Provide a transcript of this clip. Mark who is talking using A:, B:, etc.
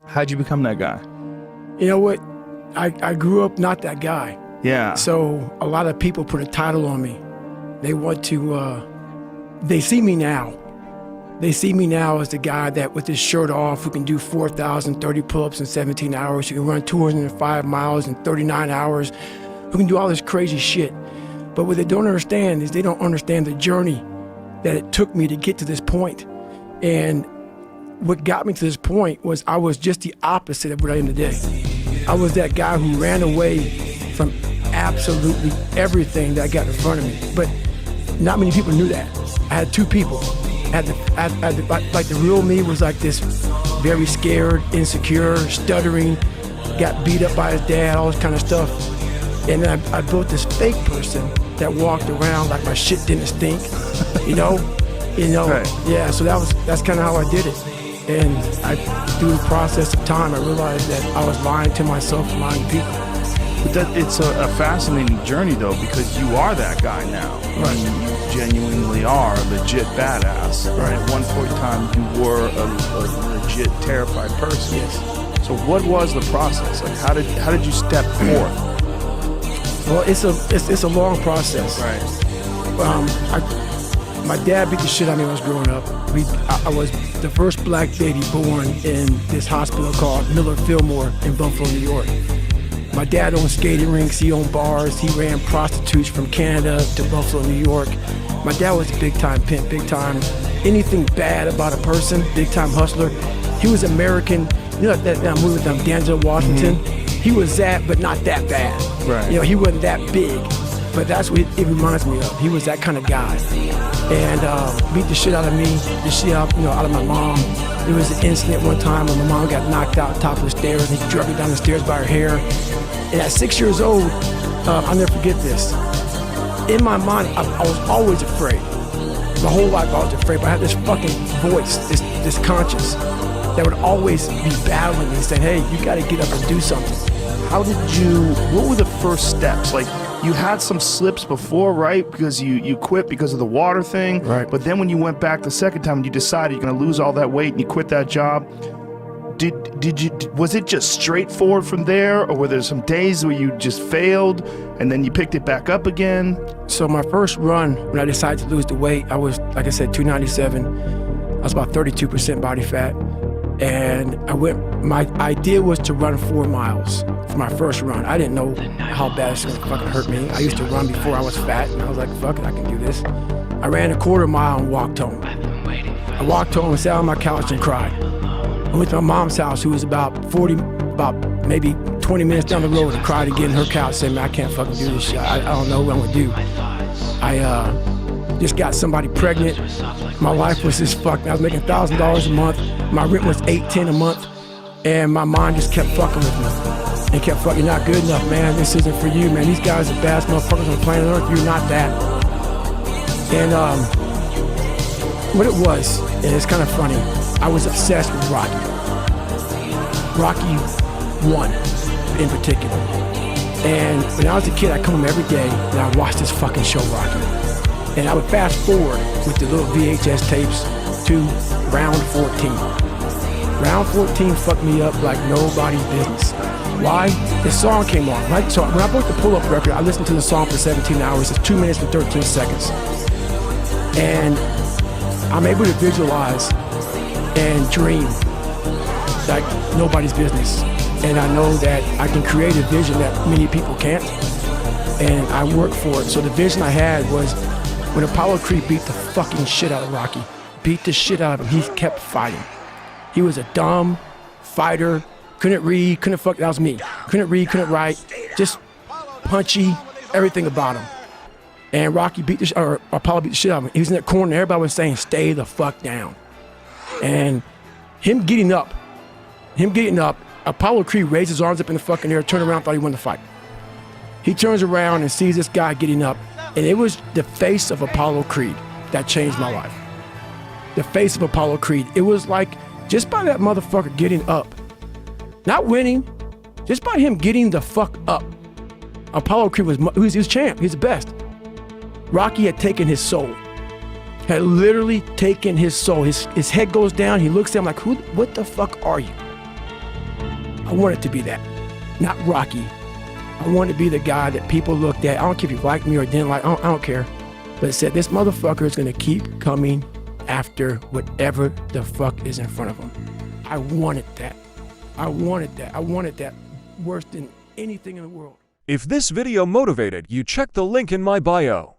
A: How'd you become that guy?
B: You know what? I grew up not that guy.
A: Yeah.
B: So a lot of people put a title on me. They want to, they see me now. They see me now as the guy that with his shirt off, who can do 4,030 pull-ups in 17 hours, who can run 205 miles in 39 hours, who can do all this crazy shit. But what they don't understand is they don't understand the journey that it took me to get to this point. And what got me to this point was I was just the opposite of what I am today. I was that guy who ran away from absolutely everything that got in front of me. But not many people knew that. I had two people. Like the real me was like this very scared, insecure, stuttering, got beat up by his dad, all this kind of stuff. And then I built this fake person that walked around like my shit didn't stink, you know? Right. Yeah, so that's kind of how I did it. And through the process of time, I realized that I was lying to myself and lying to people.
A: But it's a fascinating journey, though, because you are that guy now.
B: Right.
A: You genuinely are a legit badass.
B: Right.
A: At one point in time, you were a legit terrified person.
B: Yes.
A: So what was the process? Like, how did you step forth?
B: Well, it's a long process.
A: Right.
B: My dad beat the shit out of me when I was growing up. I was the first black baby born in this hospital called Miller Fillmore in Buffalo, New York. My dad owned skating rinks, he owned bars, he ran prostitutes from Canada to Buffalo, New York. My dad was a big time pimp, big time. Anything bad about a person, big time hustler. He was American, you know that movie with Denzel Washington? Mm-hmm. He was that, but not that bad.
A: Right.
B: You know, he wasn't that big, but that's what it reminds me of. He was that kind of guy. And beat the shit out of me, the shit out of my mom. There was an incident one time when my mom got knocked out top of the stairs and he dragged me down the stairs by her hair. And at 6 years old, I'll never forget this. In my mind, I was always afraid. My whole life I was afraid, but I had this fucking voice, this conscience, that would always be battling me and saying, hey, you gotta get up and do something.
A: What were the first steps? Like, you had some slips before, right? Because you quit because of the water thing.
B: Right.
A: But then when you went back the second time and you decided you're gonna lose all that weight and you quit that job, was it just straightforward from there, or were there some days where you just failed and then you picked it back up again?
B: So my first run, when I decided to lose the weight, I was, like I said, 297. I was about 32% body fat. And my idea was to run 4 miles for my first run. I didn't know how bad it's gonna fucking hurt me. I used to run before I was fat, and I was like, fuck it, I can do this. I ran a quarter mile and walked home. I walked home and sat on my couch and cried. I went to my mom's house, who was about maybe 20 minutes down the road, and cried again in her couch, saying, man, I can't fucking do this shit. I don't know what I'm gonna do. I just got somebody pregnant. My life was just fucked. I was making $1,000 a month. My rent was $810 a month. And my mind just kept fucking with me. And kept fucking, not good enough, man. This isn't for you, man. These guys are the baddest motherfuckers on planet Earth. You're not that. And what it was, and it's kind of funny, I was obsessed with Rocky. Rocky 1 in particular. And when I was a kid, I'd come home every day and I'd watch this fucking show, Rocky. And I would fast forward with the little VHS tapes to round 14. Round 14 fucked me up like nobody's business. Why? The song came on, right? So when I bought the pull-up record, I listened to the song for 17 hours. It's 2 minutes and 13 seconds. And I'm able to visualize and dream like nobody's business. And I know that I can create a vision that many people can't. And I work for it. So the vision I had was, when Apollo Creed beat the fucking shit out of Rocky, beat the shit out of him, he kept fighting. He was a dumb fighter, couldn't read, that was me. Couldn't read, couldn't write, just punchy, everything about him. And Apollo beat the shit out of him. He was in that corner, everybody was saying, stay the fuck down. And him getting up, Apollo Creed raised his arms up in the fucking air, turned around, thought he won the fight. He turns around and sees this guy getting up, and it was the face of Apollo Creed that changed my life. The face of Apollo Creed. It was like, just by that motherfucker getting up, not winning, just by him getting the fuck up, Apollo Creed was champ, he's the best. Rocky had taken his soul, had literally taken his soul. His head goes down, he looks at him like, what the fuck are you? I wanted to be that, not Rocky. I wanted to be the guy that people looked at. I don't care if you liked me or didn't like, I don't care. But it said, this motherfucker is gonna keep coming after whatever the fuck is in front of him. I wanted that. I wanted that. I wanted that worse than anything in the world.
C: If this video motivated you, check the link in my bio.